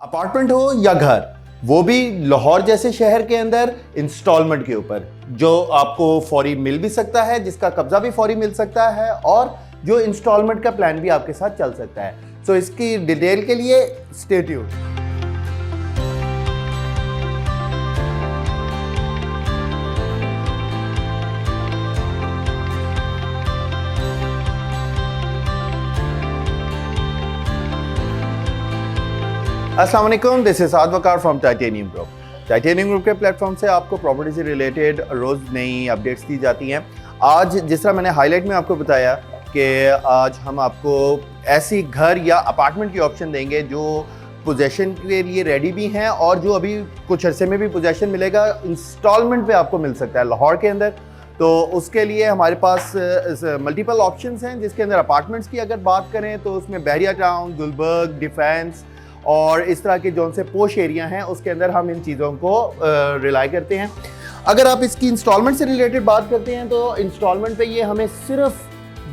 Apartment हो या घर, वो भी लाहौर जैसे शहर के अंदर इंस्टॉलमेंट के ऊपर, जो आपको फौरी मिल भी सकता है, जिसका कब्जा भी फौरी मिल सकता है और जो इंस्टॉलमेंट का प्लान भी आपके साथ चल सकता है। सो इसकी डिटेल के लिए स्टे ट्यून्ड। अस्सलाम वालेकुम, this is Saad Waqar from titanium group. Titanium group के प्लेटफॉर्म से आपको प्रॉपर्टी से रिलेटेड रोज़ नई अपडेट्स दी जाती हैं। आज जिस तरह मैंने हाईलाइट में आपको बताया कि आज हम आपको ऐसी घर या अपार्टमेंट की ऑप्शन देंगे जो पोजेशन के लिए रेडी भी हैं और जो अभी कुछ अरसे में भी पोजेशन मिलेगा, इंस्टॉलमेंट पे आपको मिल सकता है लाहौर के अंदर। तो उसके लिए हमारे पास मल्टीपल ऑप्शंस हैं, जिसके अंदर अपार्टमेंट्स की अगर बात करें तो उसमें बहरिया टाउन, गुलबर्ग, डिफेंस और इस तरह के जो से पोश एरिया हैं उसके अंदर हम इन चीज़ों को रिलाई करते हैं। अगर आप इसकी इंस्टॉलमेंट से रिलेटेड बात करते हैं तो इंस्टॉलमेंट पे ये हमें सिर्फ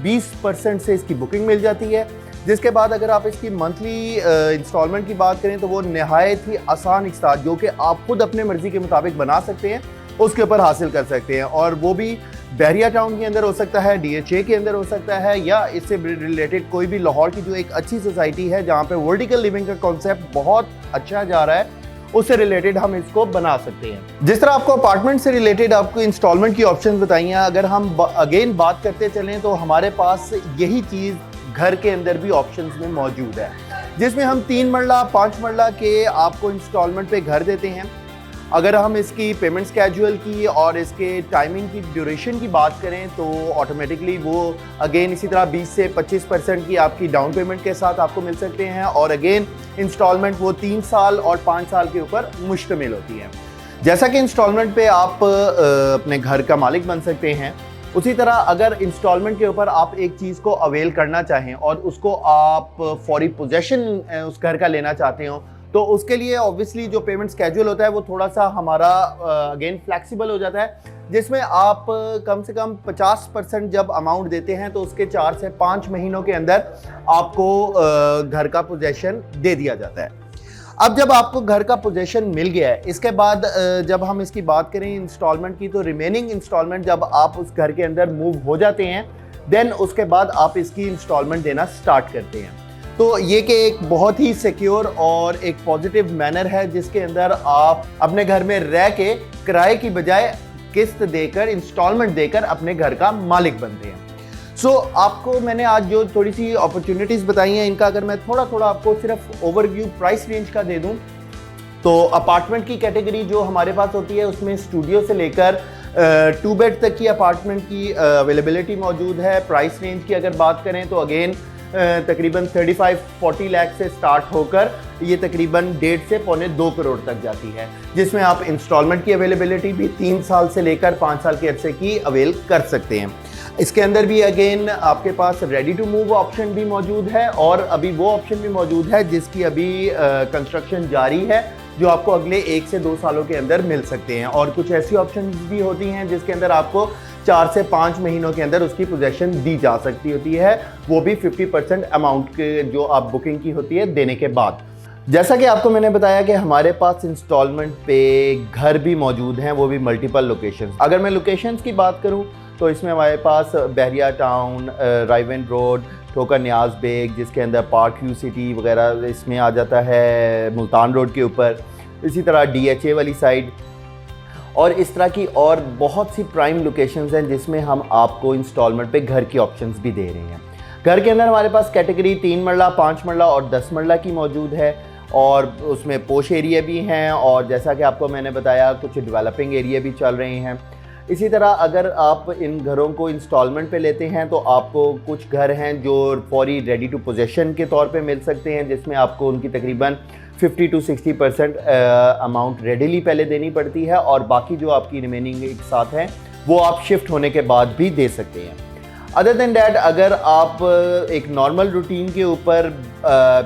20% से इसकी बुकिंग मिल जाती है, जिसके बाद अगर आप इसकी मंथली इंस्टॉलमेंट की बात करें तो वो नहायत ही आसान इक़्तिसाद, जो कि आप खुद अपने मर्ज़ी के मुताबिक बना सकते हैं, उसके ऊपर हासिल कर सकते हैं। और वो भी बहरिया टाउन के अंदर हो सकता है, DHA के अंदर हो सकता है, या इससे रिलेटेड कोई भी लाहौर की जो एक अच्छी सोसाइटी है जहाँ पे वर्टिकल लिविंग का कॉन्सेप्ट बहुत अच्छा जा रहा है, उससे रिलेटेड हम इसको बना सकते हैं। जिस तरह आपको अपार्टमेंट से रिलेटेड आपको इंस्टॉलमेंट की ऑप्शन बताई हैं, अगर हम अगेन बात करते चलें तो हमारे पास यही चीज़ घर के अंदर भी ऑप्शंस में मौजूद है, जिसमें हम 3 मरला 5 मरला के आपको इंस्टॉलमेंट पे घर देते हैं। अगर हम इसकी पेमेंट स्केड्यूल की और इसके टाइमिंग की ड्यूरेशन की बात करें तो ऑटोमेटिकली वो अगेन इसी तरह 20 से 25% की आपकी डाउन पेमेंट के साथ आपको मिल सकते हैं, और अगेन इंस्टॉलमेंट वो 3 साल और 5 साल के ऊपर मुश्तमिल होती है। जैसा कि इंस्टॉलमेंट पे आप अपने घर का मालिक बन सकते हैं, उसी तरह अगर इंस्टॉलमेंट के ऊपर आप एक चीज़ को अवेल करना चाहें और उसको आप फौरी पोजेशन उस घर का लेना चाहते हो, तो उसके लिए ऑब्वियसली जो पेमेंट स्केड्यूल होता है वो थोड़ा सा हमारा अगेन फ्लेक्सिबल हो जाता है, जिसमें आप कम से कम 50% जब अमाउंट देते हैं तो उसके 4 से 5 महीनों के अंदर आपको घर का पोजेशन दे दिया जाता है। अब जब आपको घर का पोजेशन मिल गया है, इसके बाद जब हम इसकी बात करें इंस्टॉलमेंट की, तो रिमेनिंग इंस्टॉलमेंट जब आप उस घर के अंदर मूव हो जाते हैं, देन उसके बाद आप इसकी इंस्टॉलमेंट देना स्टार्ट करते हैं। तो ये कि एक बहुत ही सिक्योर और एक पॉजिटिव मैनर है, जिसके अंदर आप अपने घर में रह के किराए की बजाय किस्त देकर, इंस्टॉलमेंट देकर अपने घर का मालिक बनते हैं। सो आपको मैंने आज जो थोड़ी सी अपॉर्चुनिटीज़ बताई हैं, इनका अगर मैं थोड़ा आपको सिर्फ ओवरव्यू प्राइस रेंज का दे दूं, तो अपार्टमेंट की कैटेगरी जो हमारे पास होती है उसमें स्टूडियो से लेकर 2 बेड तक की अपार्टमेंट की अवेलेबिलिटी मौजूद है। प्राइस रेंज की अगर बात करें तो अगेन तकरीबन 35-40 लाख से स्टार्ट होकर ये तकरीबन 1.5 से पौने 2 करोड़ तक जाती है, जिसमें आप इंस्टॉलमेंट की अवेलेबिलिटी भी 3 साल से लेकर 5 साल के अरसे की अवेल कर सकते हैं। इसके अंदर भी अगेन आपके पास रेडी टू मूव ऑप्शन भी मौजूद है, और अभी वो ऑप्शन भी मौजूद है जिसकी अभी कंस्ट्रक्शन जारी है, जो आपको अगले 1 से 2 सालों के अंदर मिल सकते हैं। और कुछ ऐसी ऑप्शन भी होती हैं जिसके अंदर आपको 4 से 5 महीनों के अंदर उसकी पोजेशन दी जा सकती होती है, वो भी 50% अमाउंट के जो आप बुकिंग की होती है देने के बाद। जैसा कि आपको मैंने बताया कि हमारे पास इंस्टॉलमेंट पे घर भी मौजूद हैं, वो भी मल्टीपल लोकेशंस। अगर मैं लोकेशंस की बात करूं तो इसमें हमारे पास बहरिया टाउन, राइवेन रोड, ठोकर न्याज बेग, जिसके अंदर पार्क व्यू सिटी वगैरह इसमें आ जाता है, मुल्तान रोड के ऊपर, इसी तरह DHA वाली साइड, और इस तरह की और बहुत सी प्राइम लोकेशंस हैं जिसमें हम आपको इंस्टॉलमेंट पे घर की ऑप्शंस भी दे रहे हैं। घर के अंदर हमारे पास कैटेगरी 3 मरला, 5 मरला और 10 मरला की मौजूद है, और उसमें पोश एरिया भी हैं, और जैसा कि आपको मैंने बताया कुछ डेवलपिंग एरिया भी चल रहे हैं। इसी तरह अगर आप इन घरों को इंस्टॉलमेंट पे लेते हैं तो आपको कुछ घर हैं जो फौरी रेडी टू पोजेशन के तौर पे मिल सकते हैं, जिसमें आपको उनकी तकरीबन 50 to 60% अमाउंट रेडीली पहले देनी पड़ती है, और बाकी जो आपकी रिमेनिंग एक साथ हैं वो आप शिफ्ट होने के बाद भी दे सकते हैं। अदर देन डैट, अगर आप एक नॉर्मल रूटीन के ऊपर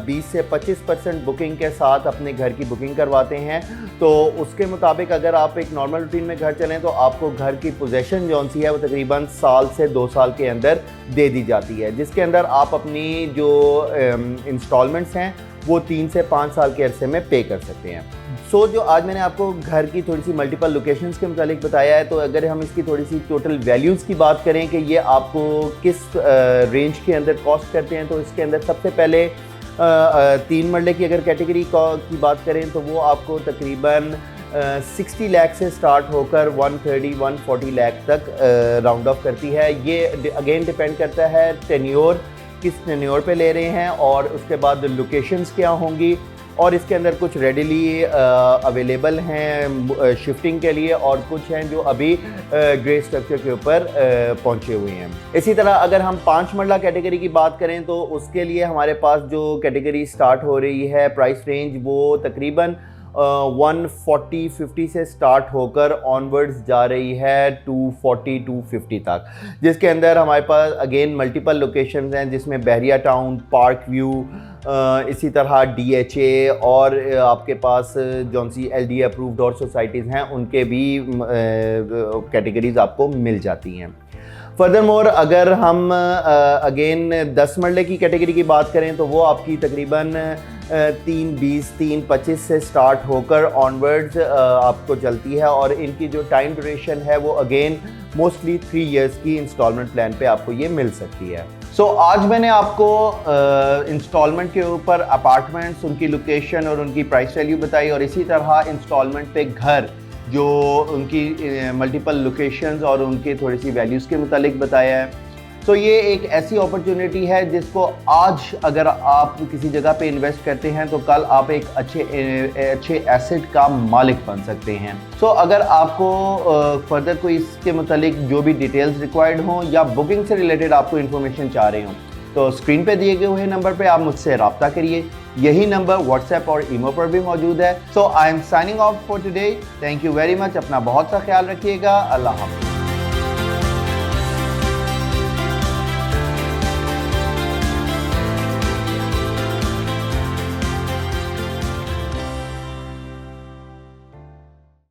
20 से 25% बुकिंग के साथ अपने घर की बुकिंग करवाते हैं, तो उसके मुताबिक अगर आप एक नॉर्मल रूटीन में घर चलें तो आपको घर की पोजेशन जो सी है वो तकरीबन साल से 2 साल के अंदर दे दी जाती है, जिसके अंदर आप अपनी जो इंस्टॉलमेंट्स हैं वो 3 से 5 साल के अरसे में पे कर सकते हैं। सो जो आज मैंने आपको घर की थोड़ी सी मल्टीपल लोकेशंस के मुतालिक बताया है, तो अगर हम इसकी थोड़ी सी टोटल वैल्यूज़ की बात करें कि ये आपको किस रेंज के अंदर कॉस्ट करते हैं, तो इसके अंदर सबसे पहले 3 मरले की अगर कैटेगरी की बात करें तो वो आपको तकरीबन 60 लाख से स्टार्ट होकर 130-140 लाख तक राउंड ऑफ करती है। ये अगेन डिपेंड करता है टेन्योर, किस टेन्योर पे ले रहे हैं, और उसके बाद लोकेशंस क्या होंगी, और इसके अंदर कुछ रेडिली अवेलेबल हैं शिफ्टिंग के लिए, और कुछ हैं जो अभी ग्रे स्ट्रक्चर के ऊपर पहुंचे हुए हैं। इसी तरह अगर हम 5 मरला कैटेगरी की बात करें तो उसके लिए हमारे पास जो कैटेगरी स्टार्ट हो रही है, प्राइस रेंज वो तकरीबन 140-50 से स्टार्ट होकर ऑनवर्ड्स जा रही है 240-250 तक, जिसके अंदर हमारे पास अगेन मल्टीपल लोकेशंस हैं, जिसमें बहरिया टाउन, पार्क व्यू, इसी तरह DHA, और आपके पास जौन सी LD अप्रूव्ड और सोसाइटीज़ हैं उनके भी कैटेगरीज आपको मिल जाती हैं। फर्दरमोर अगर हम अगेन 10 मरले की कैटेगरी की बात करें तो वो आपकी तकरीबन 320, 325 से स्टार्ट होकर ऑनवर्ड्स आपको चलती है, और इनकी जो टाइम ड्यूरेशन है वो अगेन मोस्टली 3 इयर्स की इंस्टॉलमेंट प्लान पे आपको ये मिल सकती है। सो आज मैंने आपको इंस्टॉलमेंट के ऊपर अपार्टमेंट्स, उनकी लोकेशन और उनकी प्राइस वैल्यू बताई, और इसी तरह इंस्टॉलमेंट पे घर जो उनकी मल्टीपल लोकेशंस और उनके थोड़ी सी वैल्यूज़ के मुतालिक बताया है। तो ये एक ऐसी अपॉर्चुनिटी है जिसको आज अगर आप किसी जगह पे इन्वेस्ट करते हैं तो कल आप एक अच्छे एसेट का मालिक बन सकते हैं। सो अगर आपको फर्दर कोई इसके मुतालिक जो भी डिटेल्स रिक्वायर्ड हों या बुकिंग से रिलेटेड आपको इन्फॉर्मेशन चाह रहे हों, तो स्क्रीन पे दिए गए हुए नंबर पे आप मुझसे रब्ता करिए। यही नंबर व्हाट्सएप और ईमेल पर भी मौजूद है। So I am signing off for today. Thank you very much. अपना बहुत सा ख्याल रखिएगा। अल्लाह हाफ़िज़।